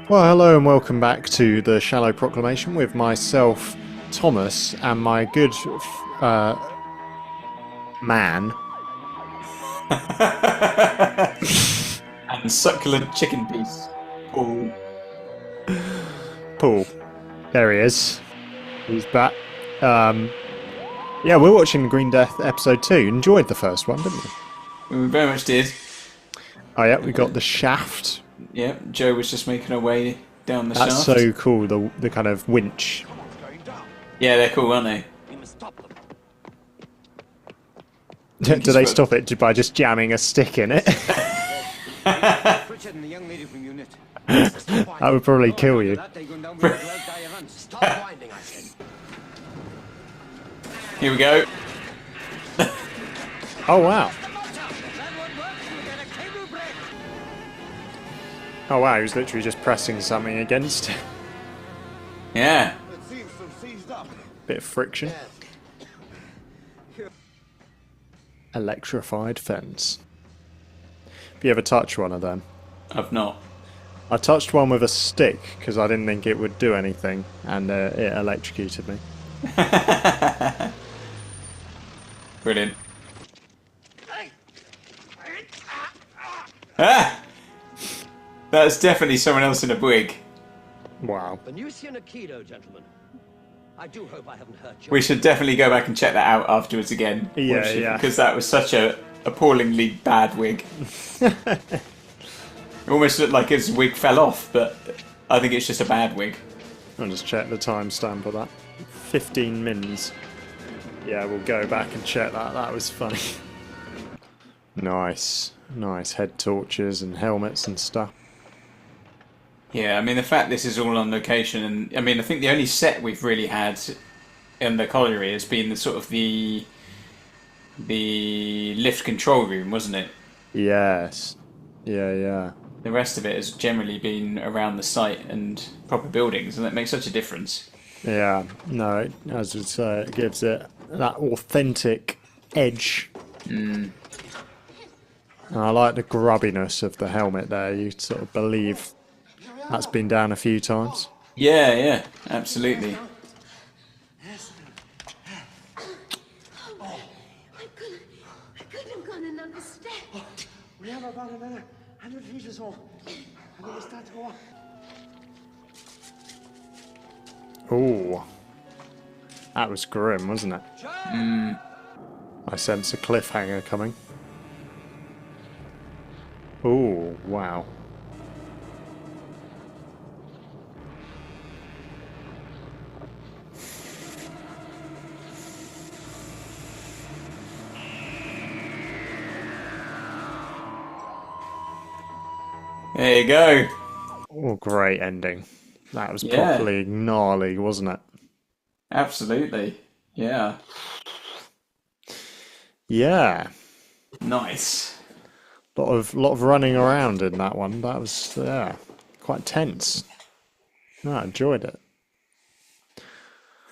Well, hello and welcome back to the Shallow Proclamation with myself, Thomas, and my good uh, man. And succulent chicken piece. Paul. Paul. There he is. He's back. Yeah, we're watching Green Death episode 2. Enjoyed the first one, didn't we? We very much did. Oh yeah, we got the shaft. Yeah, Joe was just making her way down the That's shaft. so cool, the kind of winch. Yeah, they're cool, aren't they? Do they stop it by just jamming a stick in it? That would probably kill you. Here we go. Oh wow. Oh wow, he was literally just pressing something against it. Yeah. Bit of friction. Electrified fence. Have you ever touched one of them? I've not. I touched one with a stick because I didn't think it would do anything, and it electrocuted me. Brilliant. Ah! That's definitely someone else in a wig. Wow. Venusian Aikido, gentlemen. I do hope I haven't hurt you. We should definitely go back and check that out afterwards again. Yeah. Because that was such a appallingly bad wig. It almost looked like his wig fell off, but I think it's just a bad wig. I'll just check the timestamp of that. 15 mins. Yeah, we'll go back and check that. That was funny. Nice. Nice head torches and helmets and stuff. Yeah, I mean, the fact this is all on location, and I mean, I think the only set we've really had in the colliery has been the sort of the lift control room, wasn't it? Yes. Yeah. The rest of it has generally been around the site and proper buildings, and that makes such a difference. Yeah. No, as I say, it gives it that authentic edge. And I like the grubbiness of the helmet there. You sort of believe that's been down a few times. Yeah, absolutely. I couldn't have gone another step. We have about another 100 meters more, and then we start to go up. Ooh. That was grim, wasn't it? I sense a cliffhanger coming. Ooh, wow. There you go. Oh, great ending. That was Yeah. properly gnarly, wasn't it? Absolutely. Yeah. Yeah. Nice. Lot of running around in that one. That was quite tense. No, I enjoyed it.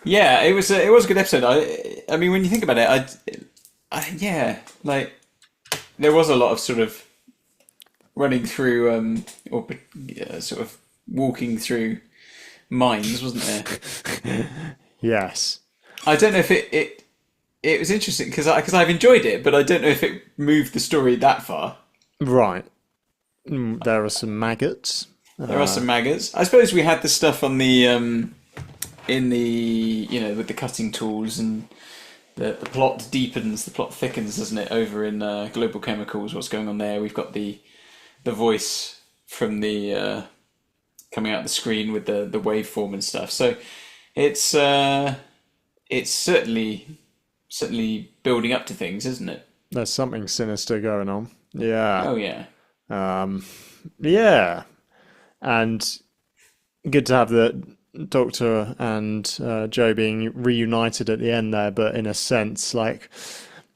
Yeah, it was a good episode. I mean, when you think about it, yeah, like there was a lot of sort of running through sort of walking through mines, wasn't there? Yes. I don't know if it was interesting because I've enjoyed it, but I don't know if it moved the story that far. Right. There are some maggots. There are some maggots. I suppose we had the stuff on the in the with the cutting tools, and the plot deepens, the plot thickens, doesn't it? Over in Global Chemicals, what's going on there? We've got the voice from the coming out the screen with the waveform and stuff. So it's certainly building up to things, isn't it? There's something sinister going on. Yeah. Oh yeah. Yeah. And good to have the Doctor and Joe being reunited at the end there, but in a sense, like,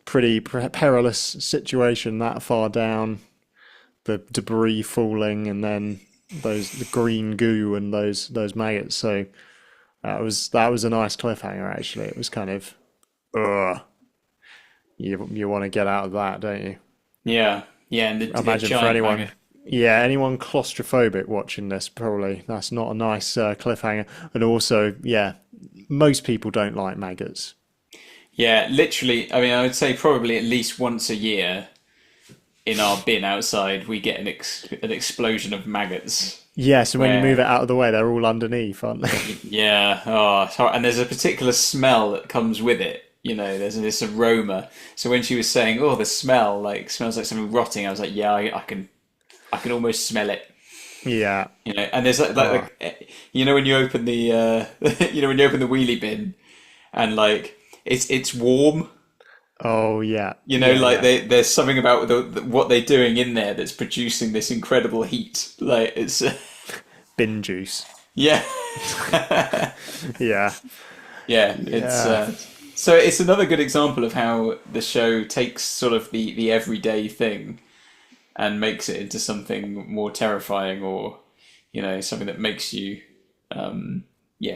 pretty perilous situation that far down, the debris falling, and then the green goo and those maggots. So that was a nice cliffhanger. Actually, it was kind of, you want to get out of that, don't you? Yeah, and the Imagine for giant anyone maggot. Yeah, anyone claustrophobic watching this, probably that's not a nice cliffhanger. And also, yeah, most people don't like maggots. Yeah, literally. I mean, I would say probably at least once a year in our bin outside, we get an explosion of maggots. Yeah, so when you move Where, it out of the way, they're all underneath, aren't they? yeah, oh, it's hor- and there's a particular smell that comes with it. You know, there's this aroma. So when she was saying, "Oh, the smell like smells like something rotting," I was like, "Yeah, I can almost smell it." Yeah. You know, and there's you know when you open the you know when you open the wheelie bin and like it's warm. Oh, yeah. You know, Yeah, like yeah. there's something about what they're doing in there that's producing this incredible heat. Like it's Bin juice. yeah, Yeah. yeah. It's Yeah. so it's another good example of how the show takes sort of the everyday thing and makes it into something more terrifying, or you know, something that makes you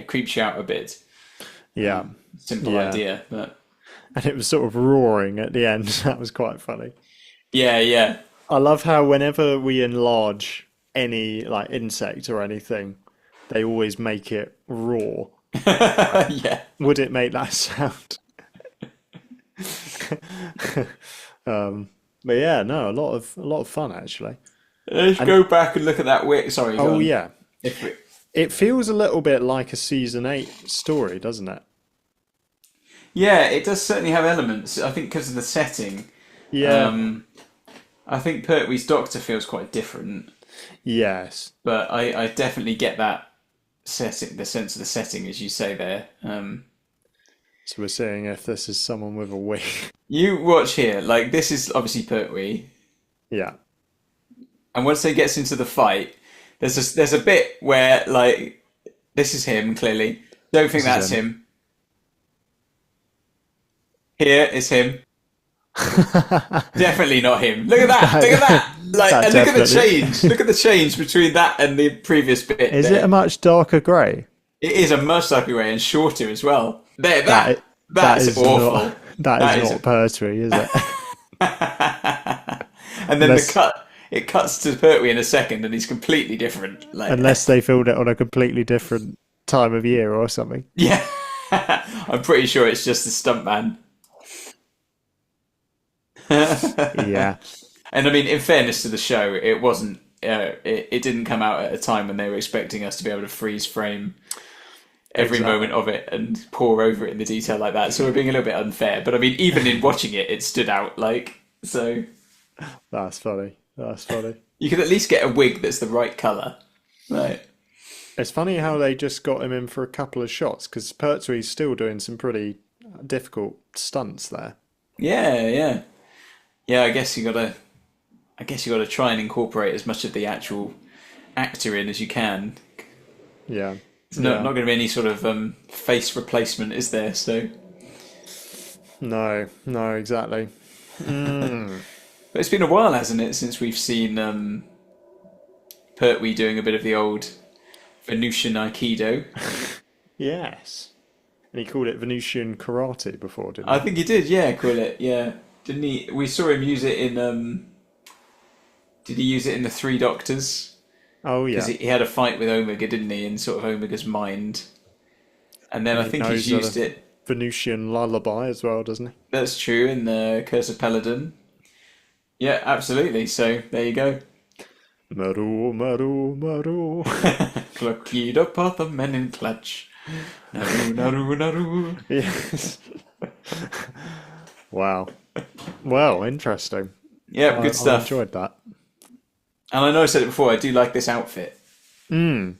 creeps you out a bit. Yeah. Simple Yeah. idea, but And it was sort of roaring at the end. That was quite funny. yeah, yeah, I love how whenever we enlarge any like insect or anything, they always make it roar. yeah. Would it make that sound? But yeah, no, a lot of fun actually. Let's go back and look at that. Sorry, go Oh on. yeah, If we, it feels a little bit like a season 8 story, doesn't it? yeah, it does certainly have elements. I think because of the setting. Yeah. I think Pertwee's Doctor feels quite different, Yes. but I definitely get that setting, the sense of the setting, as you say there. So we're seeing if this is someone with a wig. You watch here, like this is obviously Pertwee, Yeah. and once they gets into the fight, there's a bit where like this is him clearly. Don't think This is that's him. Here is him. Definitely not him. Look at that! Look at that! Like, That and look at the definitely- change. Look at the change between that and the previous bit. Is there. it a much darker grey? It is a much darker grey and shorter as well. There, That that's is awful. Not, that is not Pertwee, is it? And then Unless- the cut. It cuts to Pertwee in a second, and he's completely different. Like, Unless they filmed it on a completely different time of year or something. yeah, I'm pretty sure it's just the stuntman. Yeah. And I mean, in fairness to the show, it wasn't. It didn't come out at a time when they were expecting us to be able to freeze frame every Exactly. moment of it and pour over it in the detail like that. So we're being a little bit unfair. But I mean, even in watching it, it stood out. Like, so That's funny. That's funny. you could at least get a wig that's the right colour. Right. It's funny how they just got him in for a couple of shots because Pertwee's still doing some pretty difficult stunts there. Yeah, yeah, yeah. I guess you gotta try and incorporate as much of the actual actor in as you can. Yeah. It's not Yeah. going to be any sort of face replacement, is there? So, No, exactly. but it's been a while, hasn't it, since we've seen Pertwee doing a bit of the old Venusian Aikido. Yes. And he called it Venusian karate before, didn't I he? think he did, yeah, call it, yeah. Didn't he? We saw him use it in. Did he use it in the Three Doctors? Oh yeah. Because he had a fight with Omega, didn't he, in sort of Omega's mind. And then I He think he's knows used it. Venusian lullaby as well, doesn't he? That's true in the Curse of Peladon. Yeah, absolutely. So there you go. Maru, maru, maru. Clocked up all the men in clutch. Naru, naru, naru. Yes. Wow. Well, interesting. Yeah, good I stuff. enjoyed that. And I know I said it before, I do like this outfit. Mm.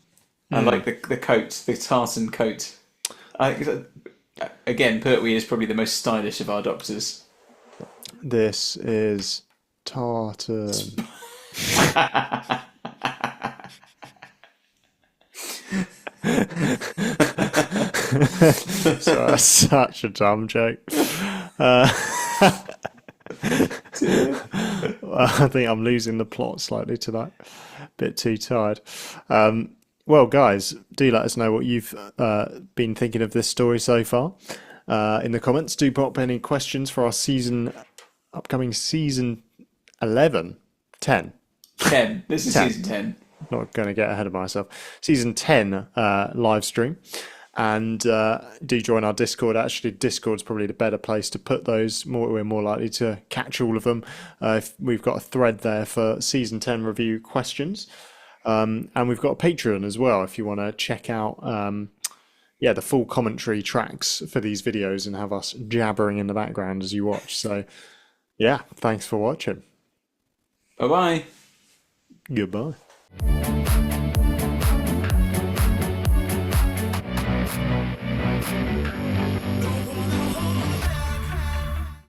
I like the coat, the tartan coat. Again, Pertwee is probably the most stylish of our doctors. This is tartan. So that's such a dumb joke. I think I'm losing the plot slightly tonight. Bit too tired. Well, guys, do let us know what you've been thinking of this story so far. In the comments, do pop any questions for our upcoming season 11, 10. 10. This is 10. season 10. Not going to get ahead of myself. Season 10 live stream. And do join our Discord. Actually, Discord's probably the better place to put those. We're more likely to catch all of them. If we've got a thread there for season 10 review questions. And we've got a Patreon as well if you want to check out the full commentary tracks for these videos and have us jabbering in the background as you watch. So, yeah, thanks for watching. Bye-bye. Goodbye.